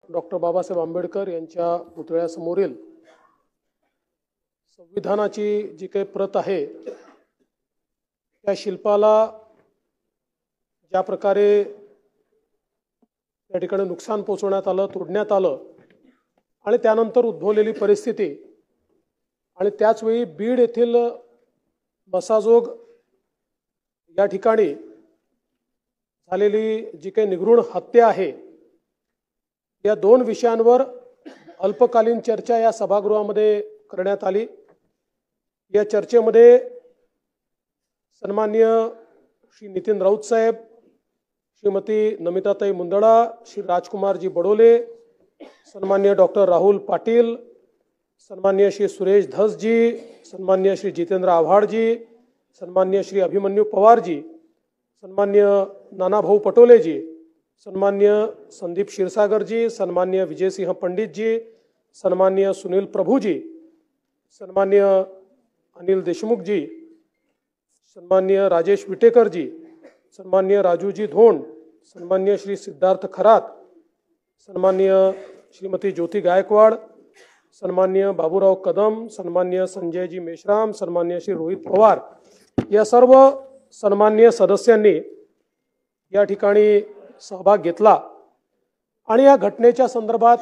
Doctor Babasaheb Ambedkar यांच्या पुतळ्यासमोरील संविधानाची जी काही प्रत आहे त्या शिल्पाला ज्या प्रकारे त्या ठिकाणी नुकसान पोहोचवण्यात आलं, तोडण्यात आलं आणि त्यानंतर उद्भवलेली परिस्थिती आणि त्याचवेळी बीड येथील मसाजोग या ठिकाणी झालेली जी काही निगृढ हत्या आहे, या दोन विषयांवर अल्पकालीन चर्चा या सभागृहामध्ये करण्यात आली। या चर्चेमध्ये सन्माननीय श्री नितीन राऊत साहेब, श्रीमती नमिताताई मुंदडा, श्री राजकुमारजी बडोले, सन्माननीय डॉक्टर राहुल पाटील, सन्माननीय श्री सुरेश धस जी, सन्माननीय श्री जितेंद्र आव्हाड जी, सन्माननीय श्री अभिमन्यू पवार जी, सन्माननीय नानाभाऊ पटोले जी, सन्माननीय संदीप क्षीरसागर जी, सन्माननीय विजय सिंह पंडित जी, सन्माननीय सुनील प्रभु जी, सन्माननीय अनिल देशमुख जी, सन्माननीय राजेश विटेकर जी, सन्माननीय राजूजी धोंड, सन्माननीय श्री सिद्धार्थ खरात, सन्माननीय श्रीमती ज्योति गायकवाड, सन्माननीय बाबूराव कदम, सन्माननीय संजयजी मेश्राम, सन्माननीय श्री रोहित पवार या सर्व सन्माननीय सदस्यांनी या ठिकाणी सहभाग घेतला आणि या घटनेच्या संदर्भात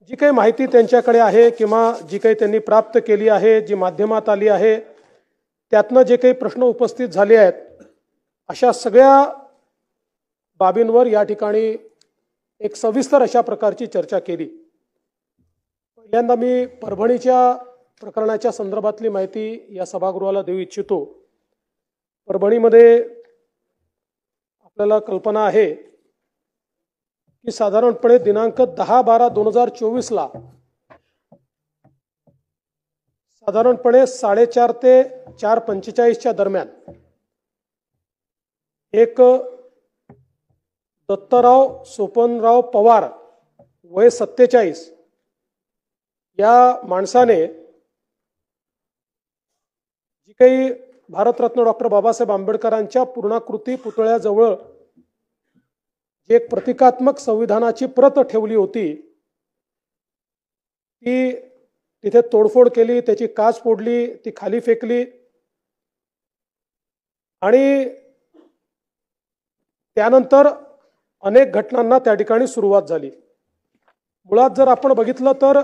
जी काही माहिती त्यांच्याकडे आहे किंवा जी काही त्यांनी प्राप्त केली आहे, जी माध्यमात आली आहे, त्यातनं जे काही प्रश्न उपस्थित झाले आहेत, अशा सगळ्या बाबींवर या ठिकाणी एक सविस्तर अशा प्रकारची चर्चा केली। पहिल्यांदा मी परभणीच्या प्रकरणाच्या संदर्भातली माहिती या सभागृहाला देऊ इच्छितो। परभणीमध्ये आपल्याला कल्पना आहे की साधारणपणे दिनांक 10/12/2024 ला साधारणपणे 4:30 ते 4:45 दरम्यान एक दत्तराव सोपनराव पवार वय 47 या माणसाने जी काही भारतरत्न डॉक्टर बाबासाहेब आंबेडकरांच्या पूर्णाकृती पुतळ्याजवळ एक प्रतिकात्मक संविधानाची प्रत ठेवली होती, ती तिथे तोडफोड केली, त्याची काच फोडली, ती खाली फेकली आणि त्यानंतर अनेक घटनांना त्या ठिकाणी सुरुवात झाली। मुळात जर आपण बघितलं तर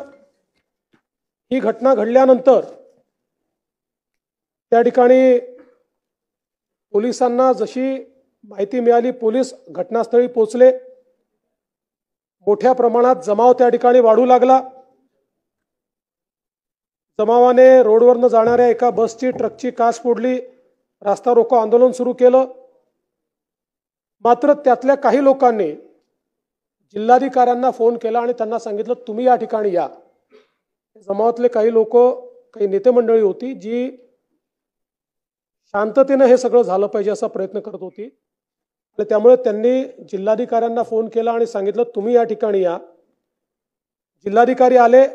ही घटना घडल्यानंतर त्या ठिकाणी पोलिसांना जशी माहिती मिळाली, पोलीस घटनास्थळी पोहोचले, मोठ्या प्रमाणात जमाव त्या ठिकाणी वाढू लागला। जमावाने रोडवरनं जाणाऱ्या एका बसची, ट्रकची काच फोडली, रास्ता रोको आंदोलन सुरू केलं। मात्र त्यातल्या काही लोकांनी जिल्हाधिकाऱ्यांना फोन केला आणि त्यांना सांगितलं तुम्ही या ठिकाणी या। जमावातले काही लोक, काही नेते मंडळी होती जी शांततेने हे सगळं झालं पाहिजे असा प्रयत्न करत होती आणि त्यामुळे त्यांनी जिल्हाधिकाऱ्यांना फोन केला आणि सांगितलं तुम्ही या ठिकाणी या। जिल्हाधिकारी आले,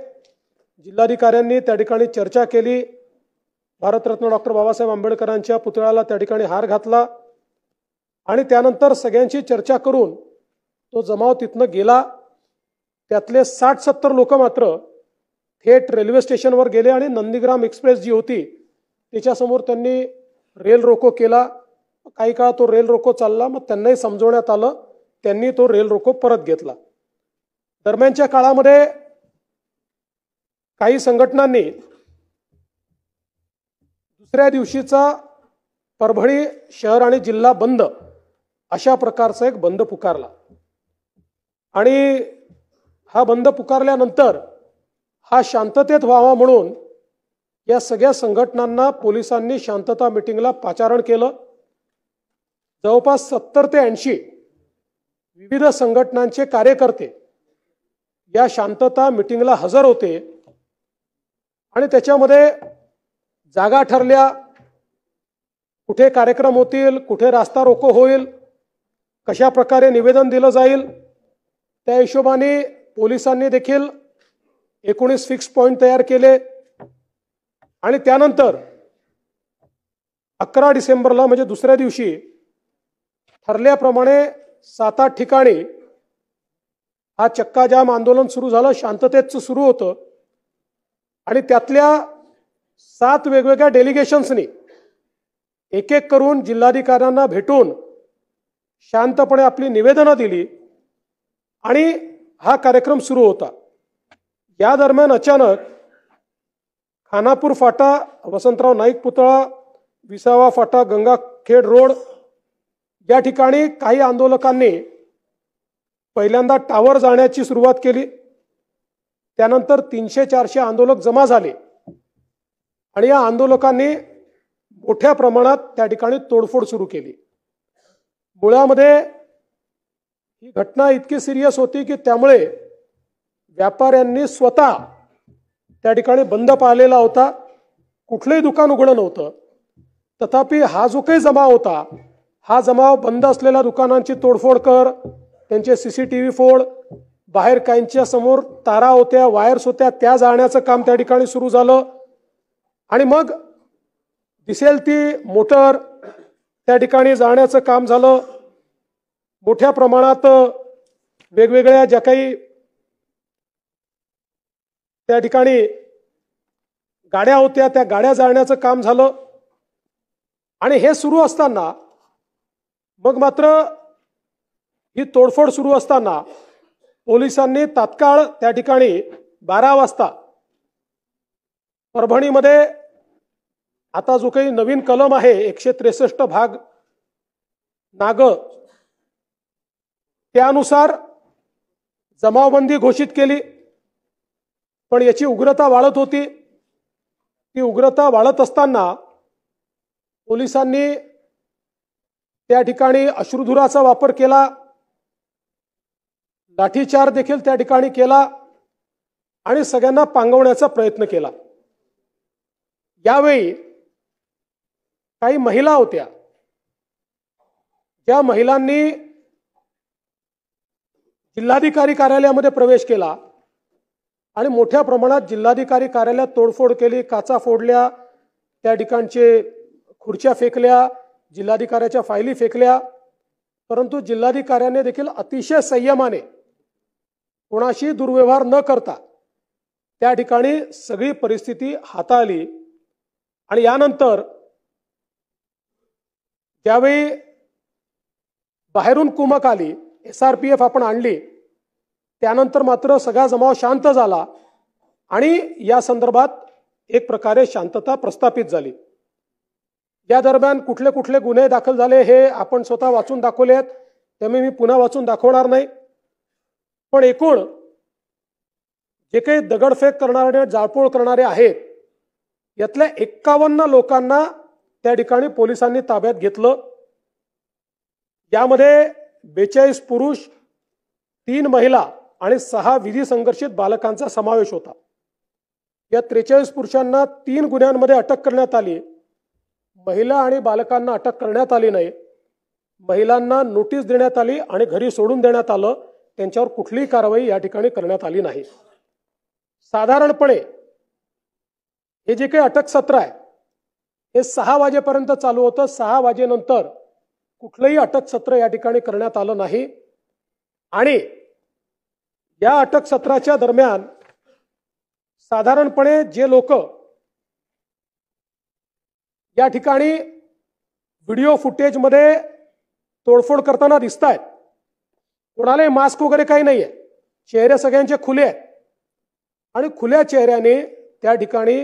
जिल्हाधिकाऱ्यांनी त्या ठिकाणी चर्चा केली, भारतरत्न डॉक्टर बाबासाहेब आंबेडकरांच्या पुतळ्याला त्या ठिकाणी हार घातला आणि त्यानंतर सगळ्यांची चर्चा करून तो जमाव तिथनं गेला। त्यातले 60-70 लोक मात्र थेट रेल्वे स्टेशनवर गेले आणि नंदीग्राम एक्सप्रेस जी होती त्याच्यासमोर त्यांनी रेल रोको केला। काही काळ तो रेल रोको चालला, मग त्यांनाही समजवण्यात आलं, त्यांनी तो रेल रोको परत घेतला। दरम्यानच्या काळामध्ये काही संघटनांनी दुसऱ्या दिवशीचा परभणी शहर आणि जिल्हा बंद अशा प्रकारचा एक बंद पुकारला आणि हा बंद पुकारल्यानंतर हा शांततेत व्हावा म्हणून या सगळ्या संघटनांना पोलिसांनी शांतता मीटिंगला पाचारण केलं। जवळपास 70 ते 80 विविध संघटनांचे कार्यकर्ते या शांतता मीटिंगला हजर होते आणि त्याच्यामध्ये जागा ठरल्या, कुठे कार्यक्रम होतील, कुठे रास्ता रोको होईल, कशा प्रकारे निवेदन दिलं जाईल, त्या हिशोबाने पोलिसांनी देखील 19 फिक्स पॉइंट तयार केले आणि त्यानंतर 11 डिसेंबरला म्हणजे दुसऱ्या दिवशी ठरल्याप्रमाणे 7-8 ठिकाणी हा चक्काजाम आंदोलन सुरू झालं, शांततेत सुरू होतं आणि त्यातल्या 7 वेगवेगळ्या डेलिगेशन्सनी एक एक करून जिल्हाधिकाऱ्यांना भेटून शांतपणे आपली निवेदनं दिली आणि हा कार्यक्रम सुरू होता. या दरम्यान अचानक खानापूर फाटा, वसंतराव नाईक पुतळा, विसावा फाटा, गंगाखेड रोड या ठिकाणी काही आंदोलकांनी पहिल्यांदा टावर जाण्याची सुरुवात केली. त्यानंतर 300-400 आंदोलक जमा झाले आणि या आंदोलकांनी मोठ्या प्रमाणात त्या ठिकाणी तोडफोड सुरू केली. मुळामध्ये ही घटना इतकी सिरियस होती की त्यामुळे व्यापाऱ्यांनी स्वतः त्या ठिकाणी बंद पाळलेला होता. कुठलंही दुकान उघडं नव्हतं. तथापि हा जो काही जमाव होता, हा जमाव बंद असलेल्या दुकानांची तोडफोड कर, त्यांचे CCTV फोड, बाहेर काहींच्या समोर तारा होत्या, वायर्स होत्या, त्या जाळण्याचं काम त्या ठिकाणी सुरू झालं आणि मग दिसेल ती मोटर त्या ठिकाणी जाळण्याचं काम झालं. मोठ्या प्रमाणात वेगवेगळ्या ज्या काही त्या ठिकाणी गाड्या होत्या त्या गाड्या जाळण्याचं काम झालं आणि हे सुरू असताना मग मात्र ही तोडफोड सुरू असताना पोलिसांनी तात्काळ त्या ठिकाणी 12 वाजता परभणीमध्ये आता जो काही नवीन कलम आहे 163 भाग नाग, त्यानुसार जमावबंदी घोषित केली. पण याची उग्रता वाढत होती. ती उग्रता वाढत असताना पोलिसांनी त्या ठिकाणी अश्रुधुराचा वापर केला, लाठीचार्ज देखील त्या ठिकाणी केला आणि सगळ्यांना पांगवण्याचा प्रयत्न केला. यावेळी काही महिला होत्या, ज्या महिलांनी जिल्हाधिकारी कार्यालयामध्ये प्रवेश केला आणि मोठ्या प्रमाणात जिल्हाधिकारी कार्यालयात तोडफोड केली, काचा फोडल्या, त्या ठिकाणचे खुर्च्या फेकल्या, जिल्हाधिकाऱ्याच्या फायली फेकल्या. परंतु जिल्हाधिकाऱ्याने देखील अतिशय संयमाने कोणाशी दुर्व्यवहार न करता त्या ठिकाणी सगळी परिस्थिती हाताळली आणि यानंतर ज्यावेळी बाहेरून कुमक आली, SRPF आपण आणली, त्यानंतर मात्र सगळा जमाव शांत झाला आणि या संदर्भात एक प्रकारे शांतता प्रस्थापित झाली. या दरम्यान कुठले कुठले गुन्हे दाखल झाले हे आपण स्वतः वाचून दाखवले आहेत, त्यामुळे मी पुन्हा वाचून दाखवणार नाही. पण एकूण जे काही दगडफेक करणारे, जाळपोळ करणारे आहेत, यातल्या 51 लोकांना त्या ठिकाणी पोलिसांनी ताब्यात घेतलं. यामध्ये 42 पुरुष, 3 महिला आणि 6 विधी संघर्षित बालकांचा समावेश होता. या 43 पुरुषांना 3 गुन्ह्यांमध्ये अटक करण्यात आली. महिला आणि बालकांना अटक करण्यात आली नाही. महिलांना नोटीस देण्यात आली आणि घरी सोडून देण्यात आलं. त्यांच्यावर कुठलीही कारवाई या ठिकाणी करण्यात आली नाही. साधारणपणे हे जे काही अटक सत्र आहे हे 6 वाजेपर्यंत चालू होतं. 6 वाजेनंतर कुठलंही अटक सत्र या ठिकाणी करण्यात आलं नाही आणि या अटक सत्राच्या दरम्यान साधारणपणे जे लोक या ठिकाणी व्हिडिओ फुटेजमध्ये तोडफोड करताना दिसत आहेत, कोणालाही मास्क वगैरे काही नाहीये, चेहरे सगळ्यांचे खुले आहेत आणि खुल्या चेहऱ्याने त्या ठिकाणी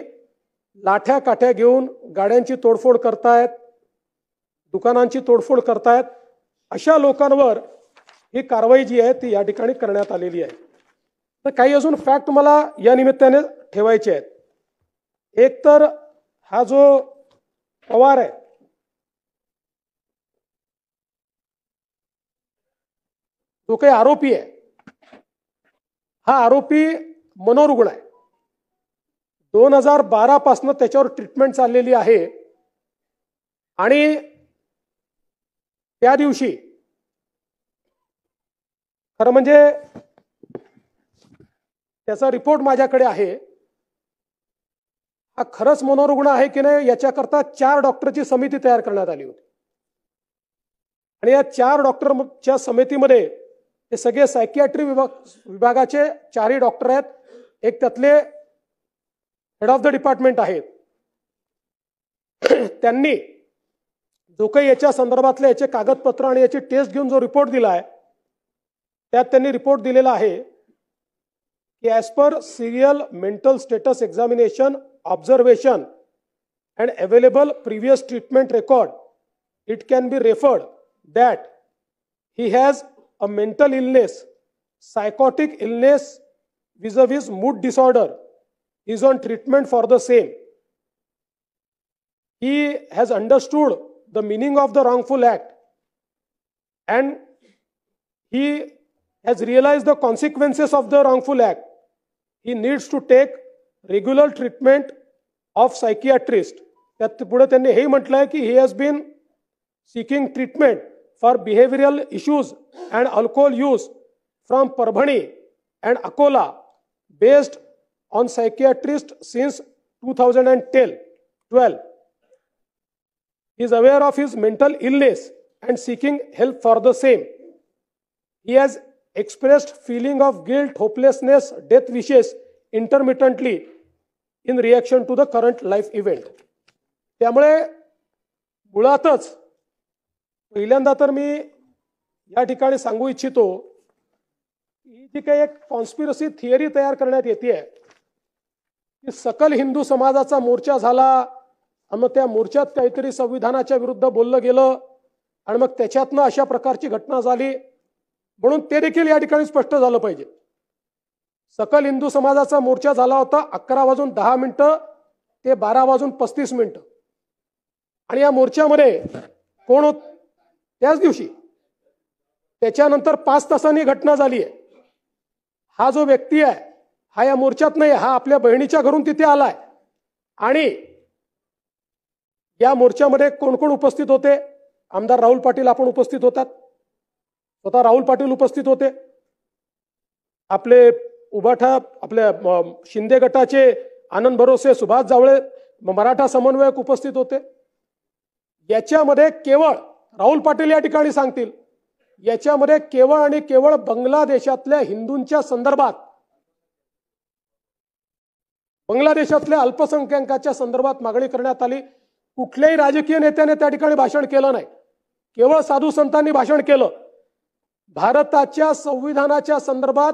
लाठ्या काठ्या घेऊन गाड्यांची तोडफोड करतायत, दुकानांची तोडफोड करतायत. अशा लोकांवर ही कारवाई जी आहे ती या ठिकाणी करण्यात आलेली आहे. तर काही अजून फॅक्ट मला या निमित्ताने ठेवायचे आहेत. एक तर हा जो पवार आहे, जो काही आरोपी आहे, हा आरोपी मनोरुग्ण आहे. 2012 पासून त्याच्यावर ट्रीटमेंट चाललेली आहे आणि त्या दिवशी खरं म्हणजे त्याचा रिपोर्ट माझ्याकडे आहे. हा खरंच मनोरुग्ण आहे की नाही याच्याकरता 4 डॉक्टरची समिती तयार करण्यात आली होती आणि या 4 डॉक्टरच्या समितीमध्ये हे सगळे सायकियाट्री विभागाचे 4ही डॉक्टर आहेत. एक त्यातले हेड ऑफ द डिपार्टमेंट आहेत. त्यांनी जो काही याच्या संदर्भातले याचे कागदपत्र आणि याची टेस्ट घेऊन जो रिपोर्ट दिला आहे त्यात त्यांनी रिपोर्ट दिलेला आहे की as per serial mental status examination observation and available previous treatment record, it can be referred that he has a mental illness, psychotic illness vis-a-vis mood disorder, is on treatment for the same. He has understood the meaning of the wrongful act and he has realized the consequences of the wrongful act. He needs to take regular treatment of psychiatrist. त्यात पुढे त्यांनी हे म्हटलंय की he has been seeking treatment for behavioural issues and alcohol use from Parbhani and Akola based on psychiatrist since 2012. He is aware of his mental illness and seeking help for the same. He has expressed feeling of guilt, hopelessness, death wishes intermittently in reaction to the current life event. त्यामुळे मुळातच पहिल्यांदा तर मी या ठिकाणी सांगू इच्छितो ही जी काही एक कॉन्स्पिरसी थिअरी तयार करण्यात येते की सकल हिंदू समाजाचा मोर्चा झाला आणि मग त्या मोर्चात काहीतरी संविधानाच्या विरुद्ध बोललं गेलं आणि मग त्याच्यातनं अशा प्रकारची घटना झाली म्हणून ते देखील या ठिकाणी स्पष्ट झालं पाहिजे. सकल हिंदू समाजाचा मोर्चा झाला होता 11:10 ते 12:35 आणि या मोर्चामध्ये कोण होत त्याच दिवशी त्याच्यानंतर 5 तासांनी घटना झाली आहे. हा जो व्यक्ती आहे हा या मोर्चात नाही, हा आपल्या बहिणीच्या घरून तिथे आलाय. आणि या मोर्चामध्ये कोण कोण उपस्थित होते? आमदार राहुल पाटील आपण उपस्थित होतात, स्वतः राहुल पाटील उपस्थित होते, आपले उबाठा आपल्या शिंदे गटाचे आनंद भरोसे, सुभाष जावळे, मराठा समन्वयक उपस्थित होते. याच्यामध्ये केवळ राहुल पाटील या ठिकाणी सांगतील याच्यामध्ये केवळ आणि केवळ बांगलादेशातल्या हिंदूंच्या संदर्भात, बांगलादेशातल्या अल्पसंख्याकांच्या संदर्भात मागणी करण्यात आली. कुठल्याही राजकीय नेत्याने त्या ठिकाणी भाषण केलं नाही, केवळ साधू संतांनी भाषण केलं. भारताच्या संविधानाच्या संदर्भात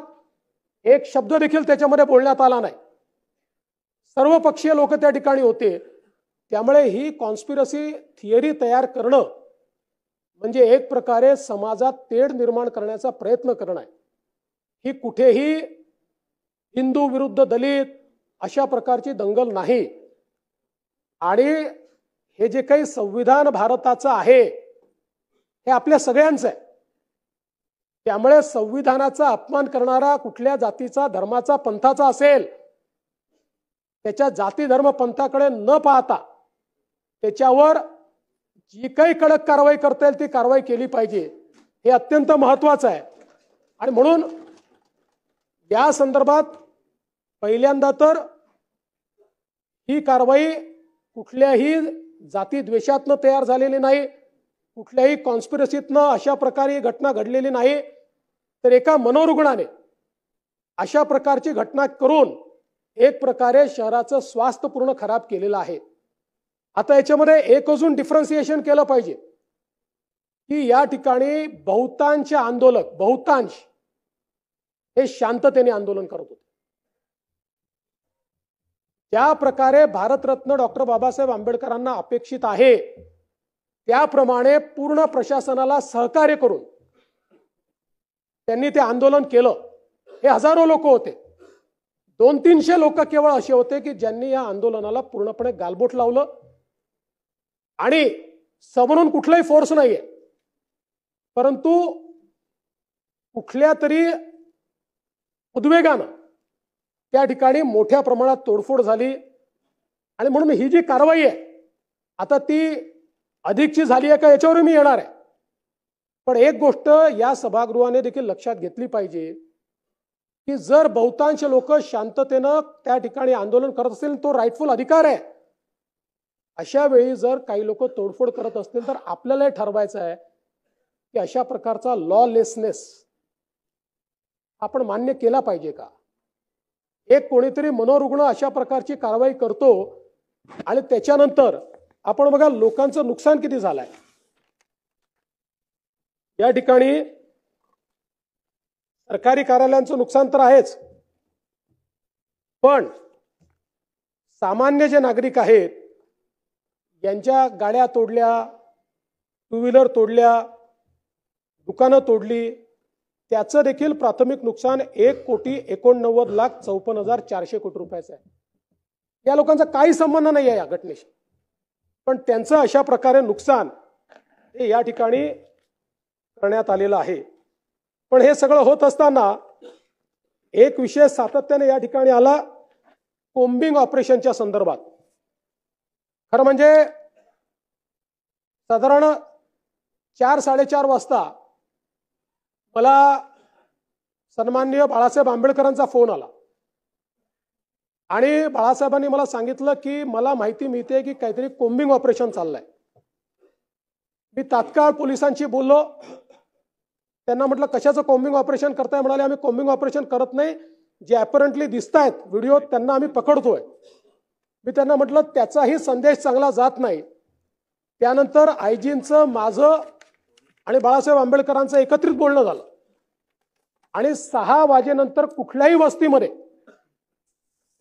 एक शब्द देखील त्याच्यामध्ये बोलण्यात आला नाही. सर्व पक्षीय लोक त्या ठिकाणी होते. त्यामुळे ही कॉन्स्पिरसी थिअरी तयार करणं म्हणजे एक प्रकारे समाजात तेढ निर्माण करण्याचा प्रयत्न करणं आहे. ही कुठेही हिंदू विरुद्ध दलित अशा प्रकारची दंगल नाही. आणि हे जे काही संविधान भारताचं आहे हे आपल्या सगळ्यांचं आहे. त्यामुळे संविधानाचा अपमान करणारा कुठल्या जातीचा, धर्माचा, पंथाचा असेल त्याच्या जाती धर्म पंथाकडे न पाहता त्याच्यावर जी काही कडक कारवाई करता येईल ती कारवाई केली पाहिजे, हे अत्यंत महत्त्वाचं आहे. आणि म्हणून या संदर्भात पहिल्यांदा तर ही कारवाई कुठल्याही जाती द्वेषातनं तयार झालेली नाही, कुठल्याही कॉन्स्पिरसीतनं अशा प्रकारे घटना घडलेली नाही, तर एका मनोरुग्णाने अशा प्रकारची घटना करून एक प्रकारे शहराचं स्वास्थ्य पूर्ण खराब केलेलं आहे. आता याच्यामध्ये एक अजून डिफरन्सिएशन केलं पाहिजे की या ठिकाणी बहुतांश आंदोलक, बहुतांश हे शांततेने आंदोलन करत होते. ज्या प्रकारे भारतरत्न डॉक्टर बाबासाहेब आंबेडकरांना अपेक्षित आहे त्याप्रमाणे पूर्ण प्रशासनाला सहकार्य करून त्यांनी ते आंदोलन केलं. हे हजारो लोक होते. 200-300 लोक केवळ असे होते की ज्यांनी या आंदोलनाला पूर्णपणे गालबोट लावलं आणि समोरून कुठलाही फोर्स नाहीये, परंतु कुठल्या तरी उद्वेगानं त्या ठिकाणी मोठ्या प्रमाणात तोडफोड झाली. आणि म्हणून ही जी कारवाई आहे आता ती अधिकची झाली आहे का याच्यावर मी येणार आहे. पण एक गोष्ट या सभागृहाने देखील लक्षात घेतली पाहिजे की जर बहुतांश लोक शांततेनं त्या ठिकाणी आंदोलन करत असतील तो राईटफुल अधिकार आहे. अशा वेळी जर काही लोक तोडफोड करत असतील तर आपल्याला ठरवायचं आहे की अशा प्रकारचा लॉलेसनेस आपण मान्य केला पाहिजे का? एक कोणीतरी मनोरुग्ण अशा प्रकारची कारवाई करतो आणि त्याच्यानंतर आपण बघा लोकांचं नुकसान किती झालंय. या ठिकाणी सरकारी कार्यालयांचं नुकसान तर आहेच, पण सामान्य जे नागरिक आहेत यांच्या गाड्या तोडल्या, टू व्हीलर तोडल्या, दुकानं तोडली, त्याचं देखील प्राथमिक नुकसान 1,89,54,400 कोटी रुपयाचं आहे. या लोकांचा काही संबंध नाही आहे या घटनेशी, पण त्यांचं अशा प्रकारे नुकसान हे या ठिकाणी करण्यात आलेलं आहे. पण हे सगळं होत असताना एक विषय सातत्याने या ठिकाणी आला, कोम्बिंग ऑपरेशनच्या संदर्भात. खरं म्हणजे साधारण 4-4:30 वाजता मला सन्माननीय बाळासाहेब आंबेडकरांचा फोन आला आणि बाळासाहेबांनी मला सांगितलं की मला माहिती मिळते की काहीतरी कोम्बिंग ऑपरेशन चाललंय. मी तात्काळ पोलिसांशी बोललो. त्यांना म्हटलं कशाचं कोम्बिंग ऑपरेशन करताय? म्हणाले आम्ही कोम्बिंग ऑपरेशन करत नाही, जे अपॅरंटली दिसतायत व्हिडिओ त्यांना आम्ही पकडतोय. मी त्यांना म्हटलं त्याचाही संदेश चांगला जात नाही. त्यानंतर आयजींचं, माझं आणि बाळासाहेब आंबेडकरांचं एकत्रित बोलणं झालं आणि 6 वाजेनंतर कुठल्याही वस्तीमध्ये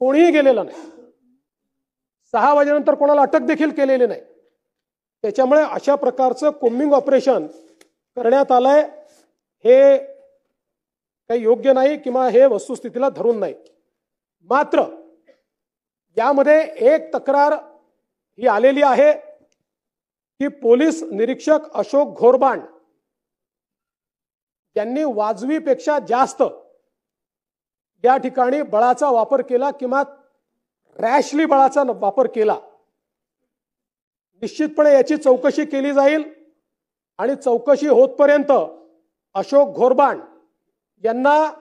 कोणीही गेलेलं नाही. 6 वाजेनंतर कोणाला अटक देखील केलेली नाही. त्याच्यामुळे अशा प्रकारचं कोम्बिंग ऑपरेशन करण्यात आलंय हे काही योग्य नाही किंवा हे वस्तुस्थितीला धरून नाही. मात्र यामध्ये एक तक्रार ही आलेली आहे की पोलीस निरीक्षक अशोक घोरबांड यांनी वाजवीपेक्षा जास्त या ठिकाणी बळाचा वापर केला किंवा रॅशली बळाचा वापर केला. निश्चितपणे याची चौकशी केली जाईल आणि चौकशी होतपर्यंत अशोक घोरबांड यांना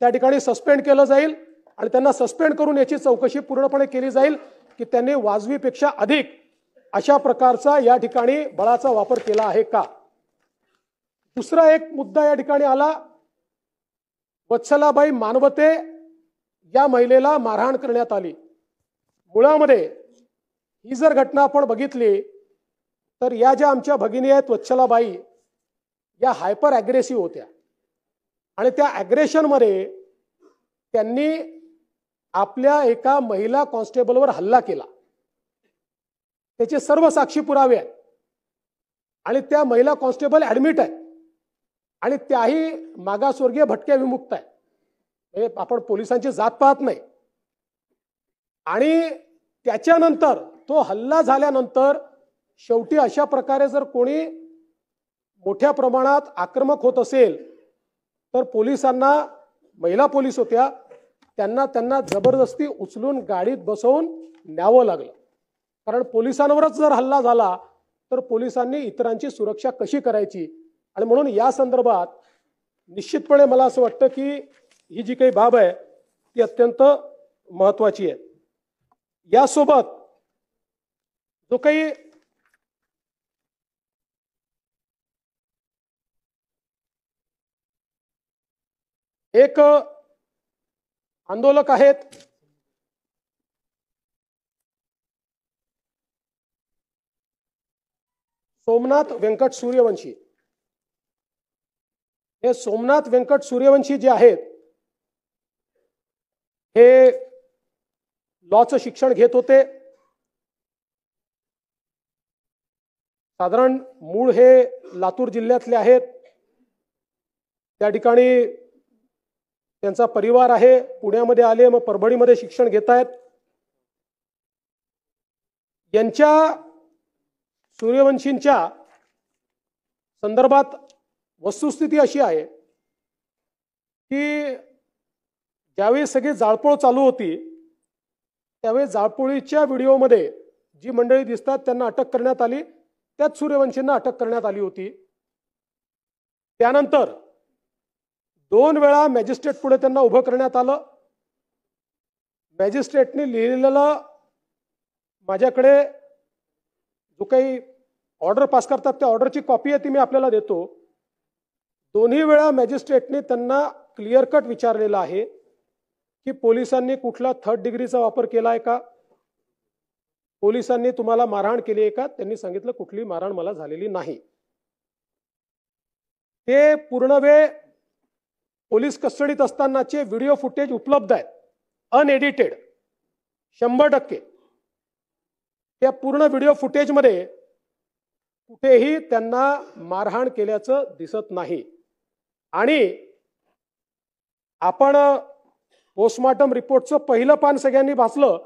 त्या ठिकाणी सस्पेंड केलं जाईल आणि त्यांना सस्पेंड करून याची चौकशी पूर्णपणे केली जाईल की त्यांनी वाजवीपेक्षा अधिक अशा प्रकारचा या ठिकाणी बळाचा वापर केला आहे का. दुसरा एक मुद्दा या ठिकाणी आला, वत्सलाबाई मानवते या महिलेला मारहाण करण्यात आली. मुळामध्ये ही जर घटना आपण बघितली तर या ज्या आमच्या भगिनी आहेत वत्सलाबाई, या हायपर ॲग्रेसिव्ह होत्या आणि त्या ॲग्रेशनमध्ये त्यांनी आपल्या एका महिला कॉन्स्टेबलवर हल्ला केला. त्याचे सर्व साक्षी पुरावे आहेत आणि त्या महिला कॉन्स्टेबल ऍडमिट आहे आणि त्याही मागासवर्गीय भटक्या विमुक्त आहे. आपण पोलिसांची जात पाहत नाही. आणि त्याच्यानंतर तो हल्ला झाल्यानंतर शेवटी अशा प्रकारे जर कोणी मोठ्या प्रमाणात आक्रमक होत असेल तर पोलिसांना, महिला पोलीस होत्या, त्यांना जबरदस्ती उचलून गाडीत बसवून न्यावं लागलं. कारण पोलिसांवरच जर हल्ला झाला तर पोलिसांनी इतरांची सुरक्षा कशी करायची. आणि म्हणून या संदर्भात निश्चितपणे मला असं वाटतं की ही जी काही बाब आहे ती अत्यंत महत्वाची आहे. यासोबत जो काही एक आंदोलक आहेत सोमनाथ व्यंकट सूर्यवंशी. हे सोमनाथ व्यंकट सूर्यवंशी जे आहेत हे लॉचं शिक्षण घेत होते. साधारण मूळ हे लातूर जिल्ह्यातले आहेत. त्या ठिकाणी त्यांचा परिवार आहे. पुण्यामध्ये आले, मग परभणीमध्ये शिक्षण घेत आहेत. यांच्या सूर्यवंशींच्या संदर्भात वस्तुस्थिती अशी आहे की ज्यावेळी सगळी जाळपोळ चालू होती त्यावेळी जाळपोळीच्या व्हिडिओमध्ये जी मंडळी दिसतात त्यांना अटक करण्यात आली. त्यात सूर्यवंशींना अटक करण्यात आली होती. त्यानंतर 2 वेळा मॅजिस्ट्रेट पुढे त्यांना उभं करण्यात आलं. मॅजिस्ट्रेटने लिहिलेलं माझ्याकडे जो काही ऑर्डर पास करतात त्या ऑर्डरची कॉपी आहे ती मी आपल्याला देतो. दोन्ही वेळा मॅजिस्ट्रेटने त्यांना क्लिअर कट विचारलेला आहे की पोलिसांनी कुठला थर्ड डिग्रीचा वापर केला आहे का, पोलिसांनी तुम्हाला मारहाण केली आहे का. त्यांनी सांगितलं कुठली मारहाण मला झालेली नाही. ते पूर्ण वेळ पोलीस कस्टडीत असतानाचे व्हिडिओ फुटेज उपलब्ध आहेत, अनएडिटेड 100%. त्या पूर्ण व्हिडिओ फुटेजमध्ये कुठेही त्यांना मारहाण केल्याचं दिसत नाही. आणि आपण पोस्टमॉर्टम रिपोर्टचं पहिलं पान सगळ्यांनी वाचलं,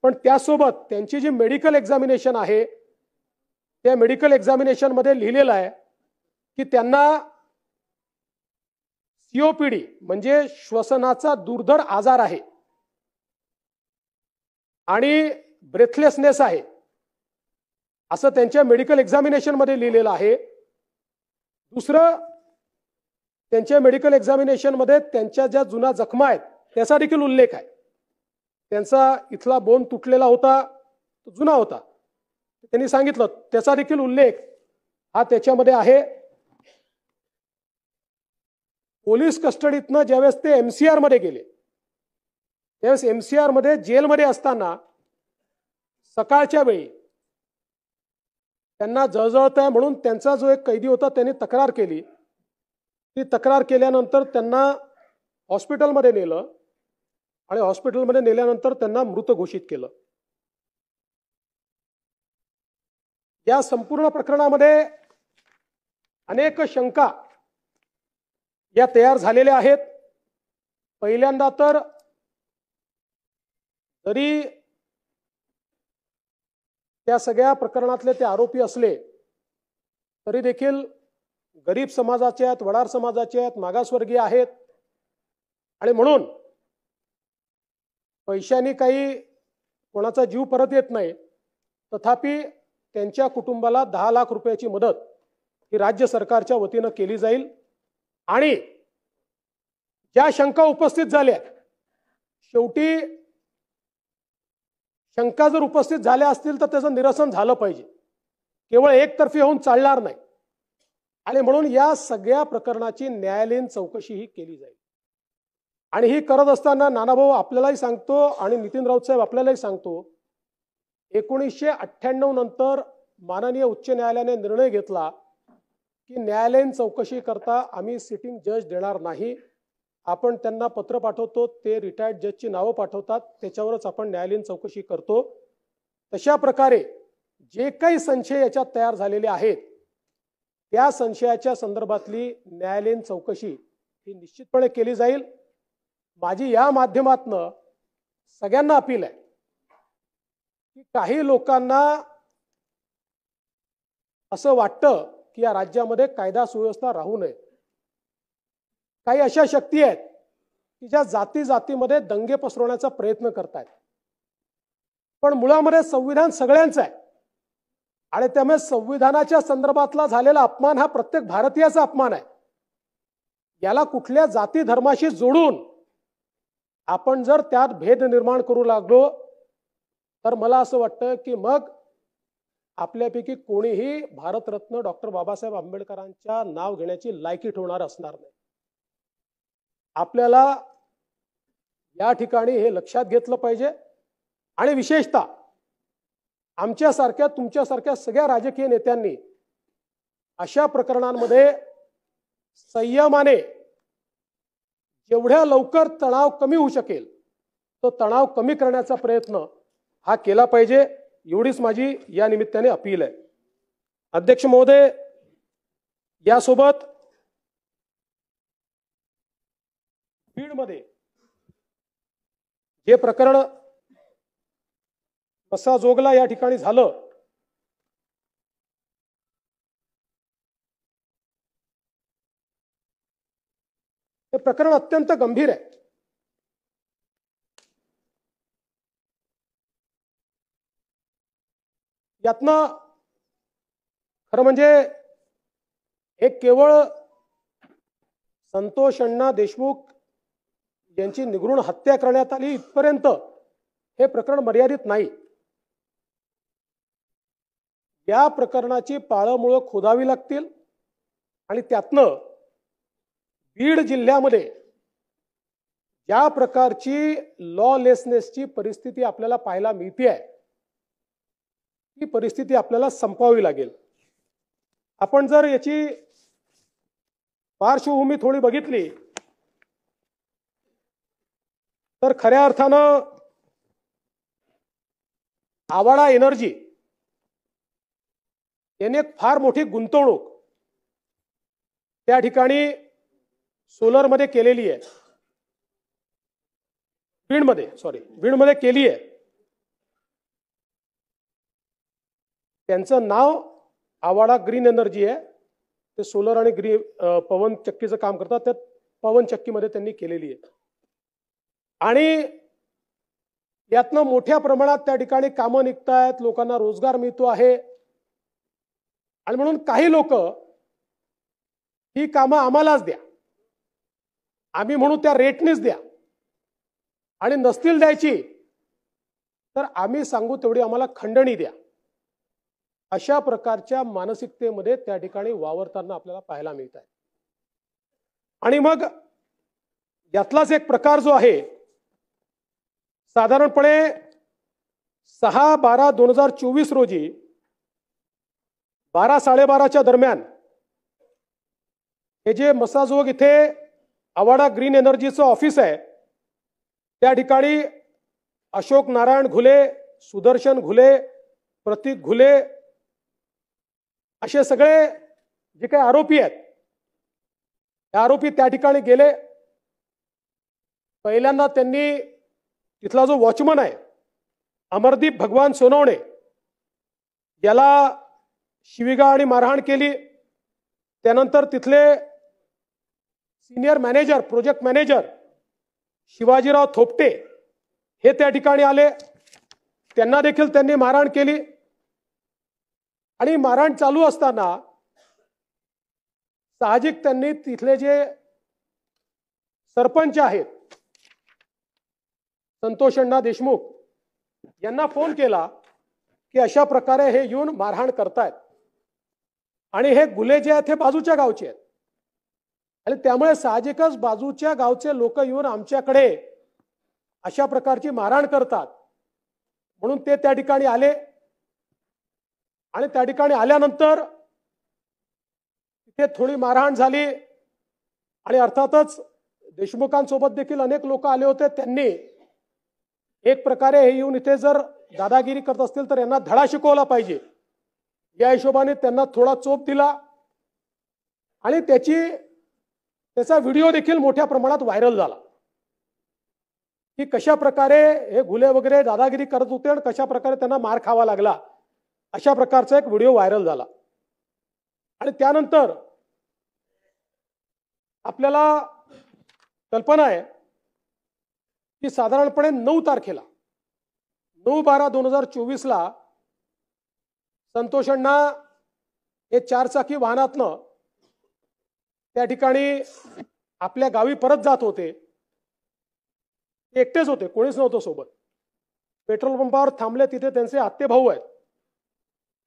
पण त्यासोबत त्यांची जी मेडिकल एक्झामिनेशन आहे त्या मेडिकल एक्झामिनेशन मध्ये लिहिलेलं आहे की त्यांना सीओपीडी म्हणजे श्वसनाचा दुर्धर आजार आहे आणि ब्रेथलेसनेस आहे, असं त्यांच्या मेडिकल एक्झामिनेशन मध्ये लिहिलेलं आहे. दुसरं, त्यांच्या मेडिकल एक्झामिनेशन मध्ये त्यांच्या ज्या जुना जखमा आहेत त्याचा देखील उल्लेख आहे. त्यांचा इथला बोन तुटलेला होता, तो जुना होता, त्यांनी सांगितलं, त्याचा देखील उल्लेख हा त्याच्यामध्ये आहे. पोलीस कस्टडीतनं ज्यावेळेस ते एमसीआर मध्ये गेले त्यावेळेस एमसीआर मध्ये जेलमध्ये असताना सकाळच्या वेळी त्यांना जळजळत आहे म्हणून त्यांचा जो एक कैदी होता त्यांनी तक्रार केली. ती तक्रार केल्यानंतर त्यांना हॉस्पिटलमध्ये नेलं आणि हॉस्पिटलमध्ये नेल्यानंतर त्यांना मृत घोषित केलं. या संपूर्ण प्रकरणामध्ये अनेक शंका या तयार झालेल्या आहेत. पहिल्यांदा तर जरी त्या सगळ्या प्रकरणातले ते आरोपी असले तरी देखील गरीब समाजाचे आहेत, वडार समाजाचे आहेत, मागासवर्गीय आहेत आणि म्हणून पैशांनी काही कोणाचा जीव परत येत नाही. तथापि त्यांच्या कुटुंबाला 10 लाख रुपयाची मदत ही राज्य सरकारच्या वतीनं केली जाईल. आणि ज्या शंका उपस्थित झाल्या, शेवटी शंका जर उपस्थित झाल्या असतील तर त्याचं निरसन झालं पाहिजे, केवळ एकतर्फी होऊन चालणार नाही. आणि म्हणून या सगळ्या प्रकरणाची न्यायालयीन चौकशी ही केली जाईल. आणि ही करत असताना नानाभाऊ आपल्यालाही सांगतो आणि नितीन राऊत साहेब आपल्यालाही सांगतो, 1998 नंतर माननीय उच्च न्यायालयाने निर्णय घेतला की न्यायालयीन चौकशी करता आम्ही सिटिंग जज देणार नाही. आपण त्यांना पत्र पाठवतो, ते रिटायर्ड जजची नावं पाठवतात, त्याच्यावरच आपण न्यायालयीन चौकशी करतो. तशा प्रकारे जे काही संशय याच्यात तयार झालेले आहेत त्या संशयाच्या संदर्भातली न्यायालयीन चौकशी ही निश्चितपणे केली जाईल. माझी या माध्यमातनं सगळ्यांना अपील आहे की काही लोकांना असं वाटतं की या राज्यामध्ये कायदा सुव्यवस्था राहू नये. काही अशा शक्ती आहेत की ज्या जाती जातीमध्ये दंगे पसरवण्याचा प्रयत्न करतात. पण मुळामध्ये संविधान सगळ्यांचं आहे आणि त्यामुळे संविधानाच्या संदर्भातला झालेला अपमान हा प्रत्येक भारतीयाचा अपमान आहे. याला कुठल्या जाती धर्माशी जोडून आपण जर त्यात भेद निर्माण करू लागलो तर मला असं वाटतं की मग आपल्यापैकी कोणीही भारतरत्न डॉक्टर बाबासाहेब आंबेडकरांच्या नाव घेण्याची लायकी ठेवणार असणार नाही. आपल्याला या ठिकाणी हे लक्षात घेतलं पाहिजे. आणि विशेषतः आमच्यासारख्या तुमच्यासारख्या सगळ्या राजकीय नेत्यांनी अशा प्रकरणांमध्ये संयमाने जेवढ्या लवकर तणाव कमी होऊ शकेल तो तणाव कमी करण्याचा प्रयत्न हा केला पाहिजे. एवढीच माझी या निमित्ताने अपील आहे. अध्यक्ष महोदय, यासोबत बीडमध्ये जे प्रकरण बसा जोगला या ठिकाणी झालं, हे प्रकरण अत्यंत गंभीर आहे. यातनं खरं म्हणजे एक केवळ संतोष अण्णा देशमुख यांची निगृण हत्या करण्यात आली इथपर्यंत हे प्रकरण मर्यादित नाही. या प्रकरणाची पाळंमुळं खोदावी लागतील आणि त्यातनं बीड जिल्ह्यामध्ये या प्रकारची लॉलेसनेसची परिस्थिती आपल्याला पाहायला मिळते आहे, ही परिस्थिती आपल्याला संपवावी लागेल. आपण जर याची पार्श्वभूमी थोडी बघितली तर खऱ्या अर्थानं आवाडा एनर्जी याने एक फार मोठी गुंतवणूक त्या ठिकाणी सोलरमध्ये केलेली आहे. बीडमध्ये केली आहे. त्यांचं नाव आवाडा ग्रीन एनर्जी आहे. ते सोलर आणि पवन चक्कीचं काम करतात. त्या पवन चक्कीमध्ये त्यांनी केलेली आहे आणि यातनं मोठ्या प्रमाणात त्या ठिकाणी कामं निघतायत, लोकांना रोजगार मिळतो आहे. आणि म्हणून काही लोक ही कामं आम्हालाच द्या, आम्ही म्हणू त्या रेटनेच द्या, आणि नसतील द्यायची तर आम्ही सांगू तेवढी आम्हाला खंडणी द्या, अशा प्रकारच्या मानसिकतेमध्ये त्या ठिकाणी वावरताना आपल्याला पाहायला मिळत आहे. आणि मग यातलाच एक प्रकार जो आहे, साधारणपणे 6/12/2024 रोजी 12-12:30 दरम्यान हे जे मसाजोग इथे आवाडा ग्रीन एनर्जीचं ऑफिस आहे, त्या ठिकाणी अशोक नारायण घुले, सुदर्शन घुले, प्रतीक घुले असे सगळे जे काही आरोपी आहेत, हे आरोपी त्या ठिकाणी गेले. पहिल्यांदा त्यांनी तिथला जो वॉचमन आहे अमरदीप भगवान सोनवणे याला शिवीगाळ आणि मारहाण केली. त्यानंतर तिथले senior manager, project manager Shivajirao Thopte हे त्या ठिकाणी आले. त्यांना देखील त्यांनी मारहाण केली. आणि मारहाण चालू असताना साहजिक त्यांनी तिथले जे सरपंच आहेत संतोष अण्णा देशमुख यांना फोन केला की अशा प्रकारे हे येऊन मारहाण करतायत आणि हे गुले जे आहेत हे बाजूच्या गावचे आहेत आणि त्यामुळे साहजिकच बाजूच्या गावचे लोक येऊन आमच्याकडे अशा प्रकारची मारहाण करतात. म्हणून ते त्या ठिकाणी आले आणि त्या ठिकाणी आल्यानंतर तिथे थोडी मारहाण झाली आणि अर्थातच देशमुखांसोबत देखील अनेक लोक आले होते. त्यांनी एक प्रकारे हे येऊन इथे जर दादागिरी करत असतील तर यांना धडा शिकवला पाहिजे या हिशोबाने त्यांना थोडा चोप दिला आणि त्याचा व्हिडिओ देखील मोठ्या प्रमाणात व्हायरल झाला की कशा प्रकारे हे घुले वगैरे दादागिरी करत होते आणि कशा प्रकारे त्यांना मार खावा लागला, अशा प्रकारचा एक व्हिडिओ व्हायरल झाला. आणि त्यानंतर आपल्याला कल्पना आहे की साधारणपणे 9 तारखेला 9/12/2024 संतोष अण्णा हे 4 चाकी वाहनातनं त्या ठिकाणी आपल्या गावी परत जात होते. एकटेच होते, कोणीच नव्हतं सोबत. पेट्रोल पंपावर थांबले. तिथे त्यांचे आत्ते भाऊ आहेत,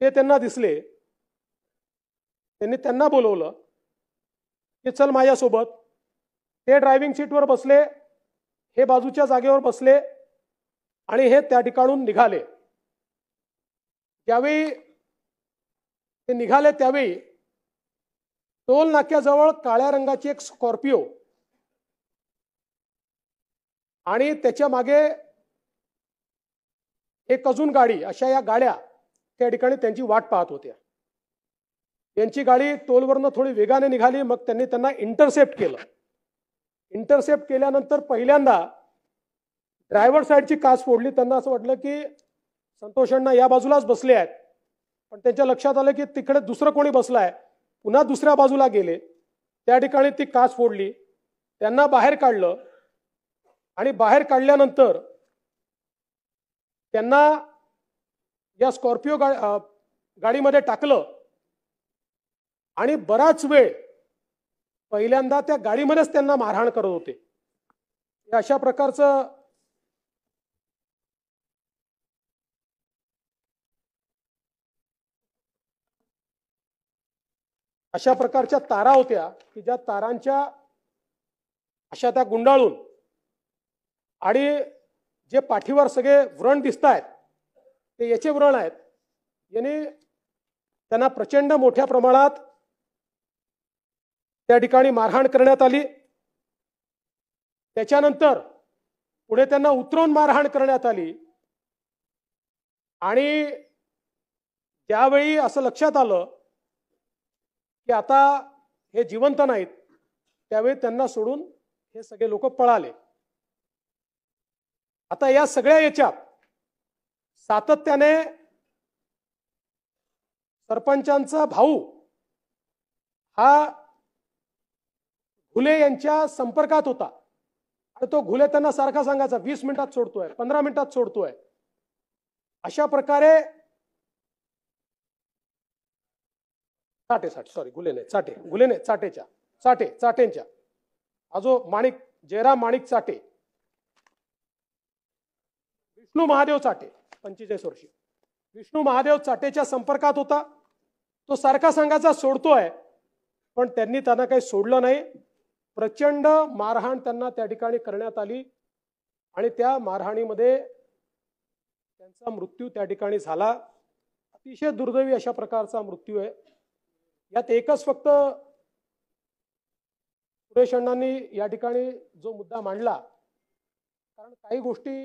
ते त्यांना दिसले. त्यांनी त्यांना बोलवलं की चल माझ्यासोबत. ते ड्रायव्हिंग सीटवर बसले, हे बाजूच्या जागेवर बसले आणि हे त्या ठिकाणून निघाले. ज्यावेळी ते निघाले त्यावेळी टोल नाक्याजवळ काळ्या रंगाची एक स्कॉर्पिओ आणि त्याच्या मागे एक अजून गाडी, अशा या गाड्या त्या ठिकाणी त्यांची वाट पाहत होत्या. यांची गाडी टोलवरनं थोडी वेगाने निघाली. मग त्यांनी त्यांना इंटरसेप्ट केलं. इंटरसेप्ट केल्यानंतर पहिल्यांदा ड्रायव्हर साईडची काच फोडली. त्यांना असं वाटलं की संतोष अण्णा या बाजूलाच बसले आहेत, पण त्यांच्या लक्षात आलं की तिकडे दुसरं कोणी बसलाय. पुन्हा दुसऱ्या बाजूला गेले, त्या ठिकाणी ती काच फोडली. त्यांना बाहेर काढलं आणि बाहेर काढल्यानंतर त्यांना या स्कॉर्पिओ गाडीमध्ये टाकलं आणि बराच वेळ पहिल्यांदा त्या गाडीमध्येच त्यांना मारहाण करत होते. अशा प्रकारचं अशा प्रकारच्या तारा होत्या की ज्या तारांच्या अशा त्या गुंडाळून आणि जे पाठीवर सगळे व्रण दिसत आहेत ते याचे व्रण आहेत. याने त्यांना प्रचंड मोठ्या प्रमाणात त्या ठिकाणी मारहाण करण्यात आली. त्याच्यानंतर पुढे त्यांना उतरवून मारहाण करण्यात आली. आणि त्यावेळी असं लक्षात आलं की आता हे जिवंत नाहीत, त्यावेळी त्यांना सोडून हे सगळे लोक पळाले. आता या सगळ्या याच्यात सातत्याने सरपंचांचा भाऊ हा घुले यांच्या संपर्कात होता आणि तो घुले त्यांना सारखा सांगायचा 20 मिनिटात सोडतोय, 15 मिनिटात सोडतोय. अशा प्रकारे चाटेंच्या आजो माणिक जयराम माणिक चाटे, विष्णू महादेव चाटे 45 वर्षीय विष्णू महादेव चाटेच्या संपर्कात होता. तो सारखा सांगायचा सोडतोय, पण त्यांनी त्यांना काही सोडलं नाही. प्रचंड मारहाण त्यांना त्या ठिकाणी करण्यात आली आणि त्या मारहाणीमध्ये त्यांचा मृत्यू त्या ठिकाणी झाला. अतिशय दुर्दैवी अशा प्रकारचा मृत्यू आहे. यात एकच फक्त सुरेश अण्णांनी या ठिकाणी जो मुद्दा मांडला, कारण काही गोष्टी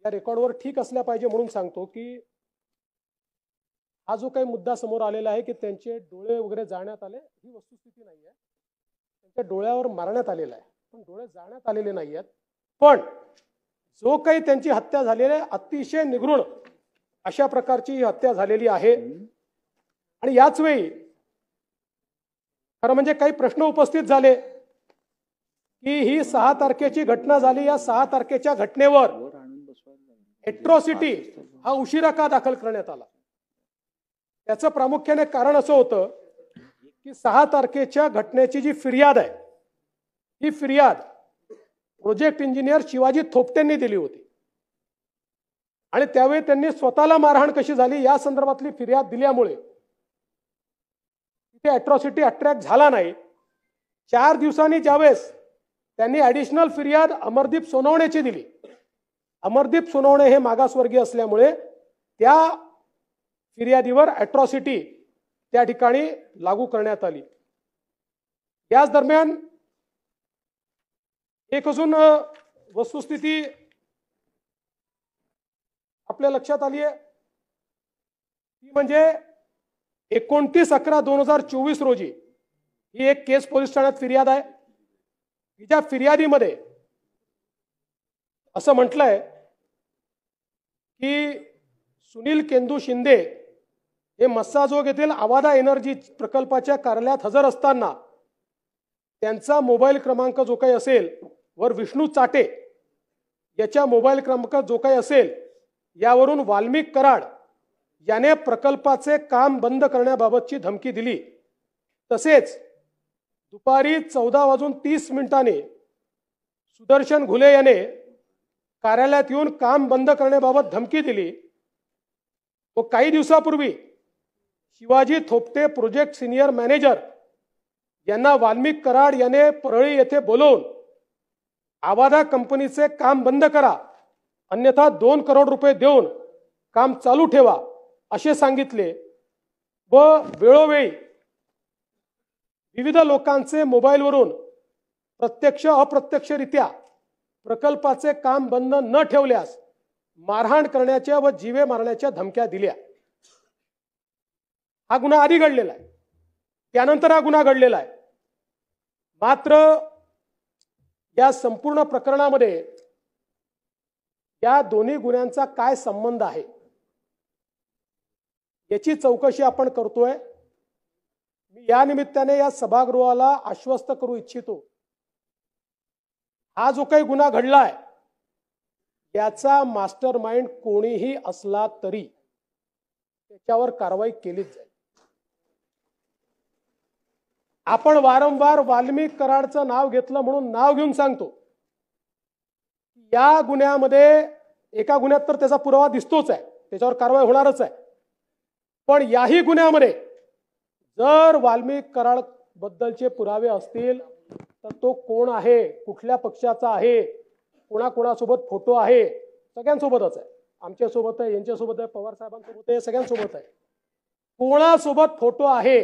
या रेकॉर्डवर ठीक असल्या पाहिजे म्हणून सांगतो की हा जो काही मुद्दा समोर आलेला आहे की त्यांचे डोळे वगैरे जाळण्यात आले, ही वस्तुस्थिती नाही आहे. त्यांच्या डोळ्यावर मारण्यात आलेला आहे, पण डोळे जाळण्यात आलेले नाही आहेत. पण जो काही त्यांची हत्या झालेली आहे अतिशय निगृढ अशा प्रकारची ही हत्या झालेली आहे. आणि याच वेळी खरं म्हणजे काही प्रश्न उपस्थित झाले की ही 6 तारखेची घटना झाली, या 6 तारखेच्या घटनेवर एट्रॉसिटी हा उशिरा का दाखल करण्यात आला. त्याचं प्रामुख्याने कारण असं होतं की 6 तारखेच्या घटनेची जी फिर्याद आहे, ही फिर्याद प्रोजेक्ट इंजिनियर शिवाजी थोपटेंनी दिली होती. आणि त्यावेळी त्यांनी स्वतःला मारहाण कशी झाली या संदर्भातली फिर्याद दिल्यामुळे तिथे अॅट्रॉसिटी अट्रॅक्ट झाला नाही. 4 दिवसांनी ज्यावेळेस त्यांनी ॲडिशनल फिर्याद अमरदीप सोनवणेची दिली, अमरदीप सोनवणे हे मागासवर्गीय असल्यामुळे त्या फिर्यादीवर अॅट्रॉसिटी त्या ठिकाणी लागू करण्यात आली. याच दरम्यान एक अजून वस्तुस्थिती आपल्या लक्षात आली आहे, ती म्हणजे 29/11/2024 रोजी ही एक केस पोलीस ठाण्यात फिर्याद आहे. हिच्या फिर्यादीमध्ये असं म्हटलंय की सुनील केंदू शिंदे हे मस्साजोग येथील आवादा एनर्जी प्रकल्पाच्या कार्यालयात हजर असताना त्यांचा मोबाईल क्रमांक जो काही असेल वर विष्णू चाटे याच्या मोबाईल क्रमांक जो काही असेल यावरून वाल्मिक कराड याने प्रकल्पाचे काम बंद करण्याबाबतची धमकी दिली. तसेच दुपारी 14:30 सुदर्शन घुले याने कार्यालयात येऊन काम बंद करण्याबाबत धमकी दिली. व काही दिवसापूर्वी Shivaji Thopte project senior manager यांना वाल्मिक कराड याने परळी येथे बोलवून आवादा कंपनीचे काम बंद करा, अन्यथा 2 करोड रुपये देऊन काम चालू ठेवा असे सांगितले. व वेळोवेळी विविध लोकांचे मोबाईलवरून प्रत्यक्ष अप्रत्यक्षरित्या प्रकल्पाचे काम बंद न ठेवल्यास मारहाण करण्याच्या व जीवे मारण्याच्या धमक्या दिल्या. हा गुन्हा आधी घडलेला आहे, त्यानंतर हा गुन्हा घडलेला आहे. मात्र या संपूर्ण प्रकरणामध्ये या दोन्ही गुन्ह्यांचा काय संबंध आहे याची चौकशी आपण करतोय. मी या निमित्ताने या सभागृहाला आश्वस्त करू इच्छितो, हा जो काही गुन्हा घडलाय याचा मास्टर माइंड कोणीही असला तरी त्याच्यावर कारवाई केलीच जाईल. आपण वारंवार वाल्मिक कराडचं नाव घेतलं म्हणून नाव घेऊन सांगतो, या गुन्ह्यामध्ये एका गुन्ह्यात तर त्याचा पुरावा दिसतोच आहे, त्याच्यावर कारवाई होणारच आहे. पण याही गुन्ह्यामध्ये जर वाल्मिक कराड बद्दलचे पुरावे असतील तर तो कोण आहे, कुठल्या पक्षाचा आहे, कोणाकोणासोबत फोटो आहे, सगळ्यांसोबतच आहे, आमच्यासोबत आहे, यांच्यासोबत आहे, पवार साहेबांसोबत आहे, सगळ्यांसोबत आहे. कोणासोबत फोटो आहे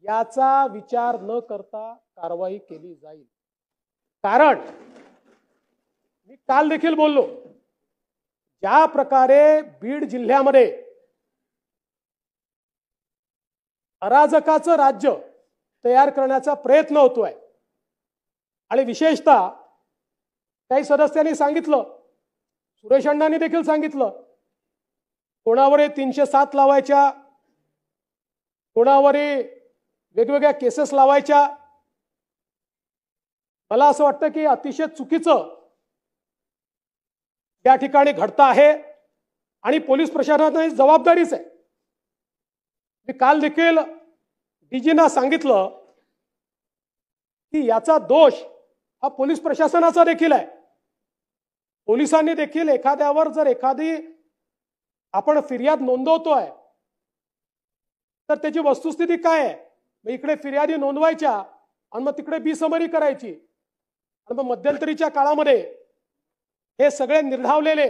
याचा विचार न करता कारवाई केली जाईल. कारण मी काल देखील बोललो, ज्या प्रकारे बीड जिल्ह्यामध्ये अराजकाचं राज्य तयार करण्याचा प्रयत्न होतोय आणि विशेषतः काही सदस्यांनी सांगितलं, सुरेश अण्णांनी देखील सांगितलं, कोणावर 307 लावायच्या, कोणावर वेगवेगळ्या केसेस लावायच्या. मला असं वाटतं की अतिशय चुकीचं या ठिकाणी घडतं आहे आणि पोलीस प्रशासनाची जबाबदारीच आहे. मी काल देखील डीजींना सांगितलं की याचा दोष हा पोलीस प्रशासनाचा देखील आहे. पोलिसांनी देखील एखाद्यावर जर एखादी आपण फिर्याद नोंदवतोय तर त्याची वस्तुस्थिती काय आहे, मग इकडे फिर्यादी नोंदवायच्या आणि मग तिकडे बिसमरी करायची आणि मग मध्यंतरीच्या काळामध्ये हे सगळे निर्ढावलेले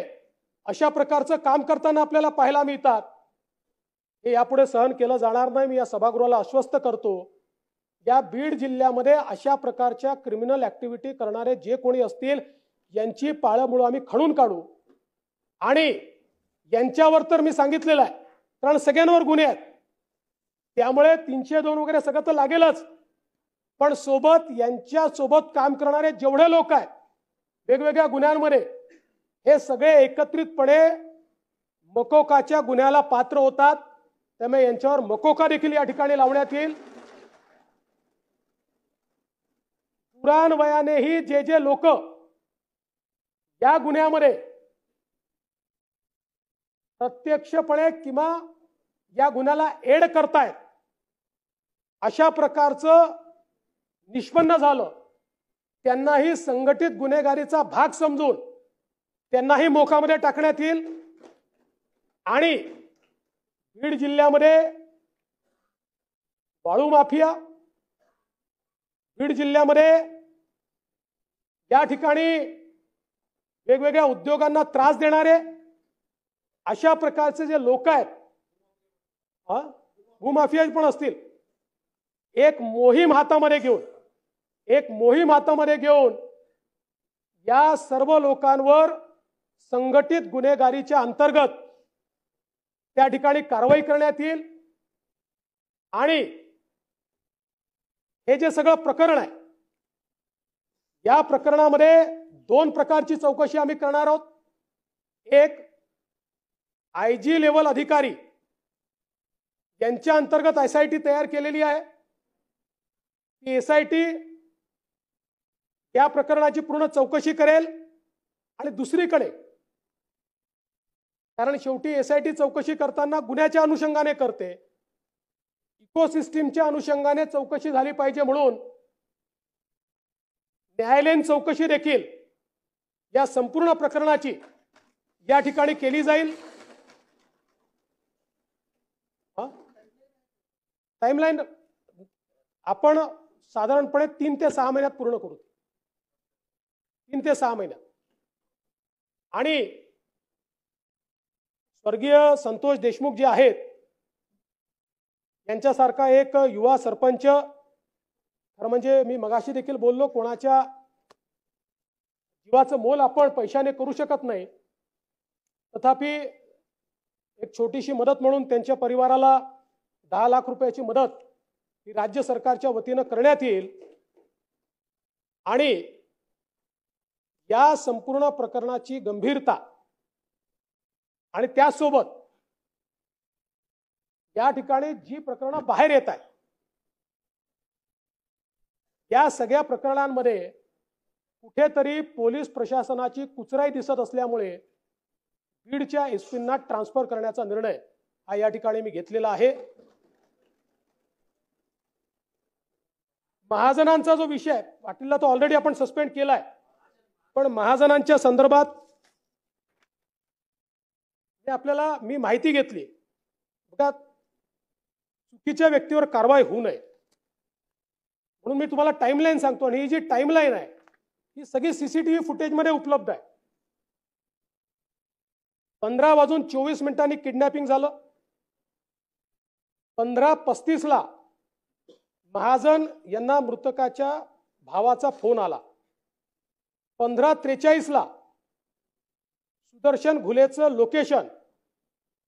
अशा प्रकारचं काम करताना आपल्याला पाहायला मिळतात. हे यापुढे सहन केलं जाणार नाही. मी या सभागृहाला आश्वस्त करतो, या बीड जिल्ह्यामध्ये अशा प्रकारच्या क्रिमिनल ऍक्टिव्हिटी करणारे जे कोणी असतील यांची पाळंमुळं आम्ही खणून काढू आणि यांच्यावर तर मी सांगितलेलं आहे, कारण सगळ्यांवर गुन्हे आहेत, त्यामुळे 302 वगैरे सगळं तर लागेलच, पण सोबत यांच्या सोबत काम करणारे जेवढे लोक आहेत वेगवेगळ्या गुन्ह्यांमध्ये, हे सगळे एकत्रितपणे मकोकाच्या गुन्ह्याला पात्र होतात. त्यामुळे यांच्यावर मकोका देखील या ठिकाणी लावण्यात येईल. पुराणवयानेही जे जे लोक या गुन्ह्यामध्ये प्रत्यक्षपणे किंवा या गुन्ह्याला एड करतायत अशा प्रकारचं निष्पन्न झालं, त्यांनाही संघटित गुन्हेगारीचा भाग समजून त्यांनाही मोकामध्ये टाकण्यात येईल. आणि बीड जिल्ह्यामध्ये वाळू माफिया, बीड जिल्ह्यामध्ये या ठिकाणी वेगवेगळ्या उद्योगांना त्रास देणारे अशा प्रकारचे जे लोक आहेत, भूमाफिया पण असतील, एक मोहीम हातामध्ये घेऊन या सर्व लोकांवर संघटित गुन्हेगारीच्या अंतर्गत त्या ठिकाणी कारवाई करण्यात येईल. आणि हे जे सगळं प्रकरण आहे, या प्रकरणामध्ये 2 प्रकारची चौकशी आम्ही करणार आहोत. एक आयजी लेवल अधिकारी यांच्या अंतर्गत एसआयटी तयार केलेली आहे. ती एसआयटी या प्रकरणाची पूर्ण चौकशी करेल. आणि दुसरीकडे, कारण शेवटी एसआयटी चौकशी करताना गुन्ह्याच्या अनुषंगाने करते, इकोसिस्टीमच्या अनुषंगाने चौकशी झाली पाहिजे, म्हणून न्यायालयीन चौकशी देखील या संपूर्ण प्रकरणाची या ठिकाणी केली जाईल. टाइमलाईन आपण साधारणपणे 3 ते 6 महिन्यात पूर्ण करू. 3 ते 6 महिन्यात. आणि स्वर्गीय संतोष देशमुख जे आहेत, यांच्यासारखा एक युवा सरपंच, खरं म्हणजे मी मगाशी देखील बोललो, कोणाच्या जीवाचं मोल आपण पैशाने करू शकत नाही, तथापि एक छोटीशी मदत म्हणून त्यांच्या परिवाराला 10 लाख रुपयाची मदत ही राज्य सरकारच्या वतीनं करण्यात येईल. आणि या संपूर्ण प्रकरणाची गंभीरता आणि त्यासोबत या ठिकाणी जी प्रकरणं बाहेर येत आहेत, या सगळ्या प्रकरणांमध्ये कुठेतरी पोलीस प्रशासनाची कुचराई दिसत असल्यामुळे बीडच्या एसपींना ट्रान्सफर करण्याचा निर्णय हा या ठिकाणी मी घेतलेला आहे. महाजनांचा जो विषय आहे, पाटीलला तो ऑलरेडी आपण सस्पेंड केलाय, पण महाजनांच्या संदर्भात आपल्याला मी माहिती घेतली. बघा, चुकीच्या व्यक्तीवर कारवाई होऊ नये म्हणून मी तुम्हाला टाइमलाईन सांगतो. आणि ही जी टाइमलाईन आहे ही सगळी सीसीटीव्ही फुटेजमध्ये उपलब्ध आहे. 15:24 किडनॅपिंग झालं. 15:35 महाजन यांना मृतकाच्या भावाचा फोन आला. 15:43 सुदर्शन घुलेचं लोकेशन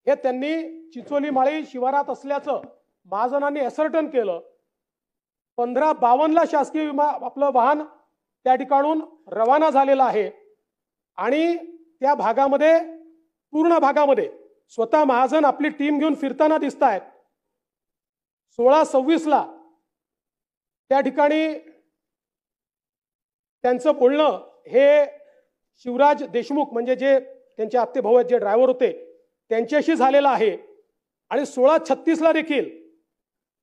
हे त्यांनी चिचोली माळी शिवारात असल्याचं महाजनांनी असर्टन केलं. 15:52 शासकीय आपलं वाहन त्या ठिकाणून रवाना झालेलं आहे आणि त्या भागामध्ये पूर्ण भागामध्ये स्वतः महाजन आपली टीम घेऊन फिरताना दिसत आहेत. 16:26 त्या ठिकाणी त्यांचं बोलणं हे शिवराज देशमुख म्हणजे जे त्यांचे आत्तेभाऊ आहेत, जे ड्रायव्हर होते, त्यांच्याशी झालेलं आहे. आणि 16:36 देखील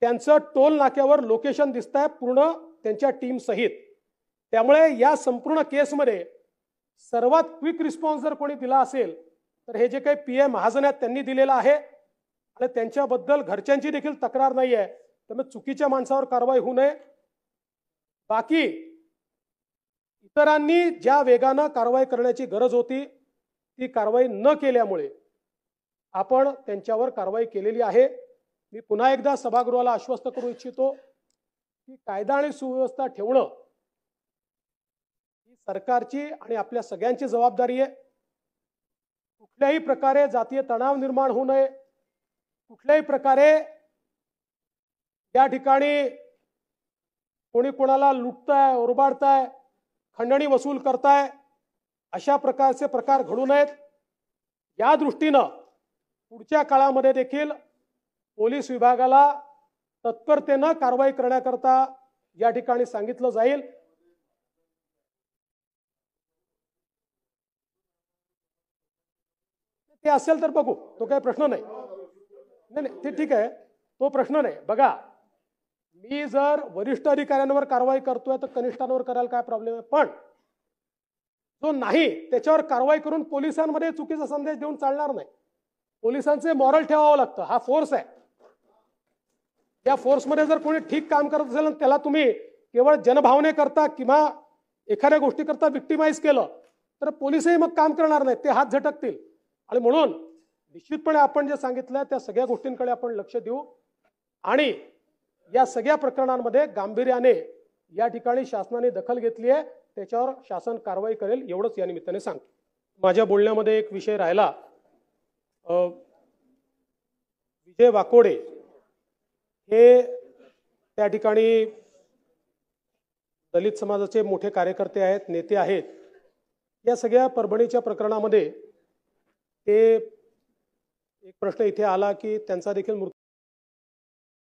त्यांचं टोल नाक्यावर लोकेशन दिसत आहे पूर्ण त्यांच्या टीम सहित. त्यामुळे या संपूर्ण केसमध्ये सर्वात क्विक रिस्पॉन्स जर कोणी दिला असेल तर हे जे काही पीए महाजन आहेत त्यांनी दिलेला आहे. आणि त्यांच्याबद्दल घरच्यांची देखील तक्रार नाही आहे. त्यामुळे चुकीच्या माणसावर कारवाई होऊ नये. बाकी इतरांनी ज्या वेगानं कारवाई करण्याची गरज होती ती कारवाई न केल्यामुळे आपण त्यांच्यावर कारवाई केलेली आहे. मी पुन्हा एकदा सभागृहाला आश्वस्त करू इच्छितो की कायदा आणि सुव्यवस्था ठेवणं ही सरकारची आणि आपल्या सगळ्यांची जबाबदारी आहे. कुठल्याही प्रकारे जातीय तणाव निर्माण होऊ नये. कुठल्याही प्रकारे या ठिकाणी कोणी कोणाला लुटताय, ओरबाडताय, खंडणी वसूल करताय, अशा प्रकारचे प्रकार घडू नयेत. या दृष्टीनं पुढच्या काळामध्ये देखील पोलीस विभागाला तत्परतेनं कारवाई करण्याकरता या ठिकाणी सांगितलं जाईल. ते असेल तर बघू, तो काही प्रश्न नाही. नाही ते ठीक आहे, तो प्रश्न नाही. बघा, मी जर वरिष्ठ अधिकाऱ्यांवर कारवाई करतोय तर कनिष्ठांवर करायला काय प्रॉब्लेम आहे. पण जो नाही त्याच्यावर कारवाई करून पोलिसांमध्ये चुकीचा संदेश देऊन चालणार नाही. पोलिसांचे मॉरल ठेवावं लागतं. हा फोर्स आहे. या फोर्समध्ये जर कोणी ठीक काम करत असेल आणि त्याला तुम्ही केवळ जनभावनेकरता किंवा एखाद्या गोष्टीकरता विक्टिमाइज केलं तर पोलिसही मग काम करणार नाहीत, ते हात झटकतील. आणि म्हणून निश्चितपणे आपण जे सांगितलं त्या सगळ्या गोष्टींकडे आपण लक्ष देऊ आणि या सगळ्या प्रकरणांमध्ये गांभीर्याने या ठिकाणी शासनाने दखल घेतली आहे, त्याच्यावर शासन कारवाई करेल एवढंच या निमित्ताने सांगतो. माझ्या बोलण्यामध्ये एक विषय राहिला. विजय वाकोडे हे त्या ठिकाणी दलित समाजाचे मोठे कार्यकर्ते आहेत, नेते आहेत. या सगळ्या परभणीच्या प्रकरणामध्ये ते एक प्रश्न इथे आला की त्यांचा देखील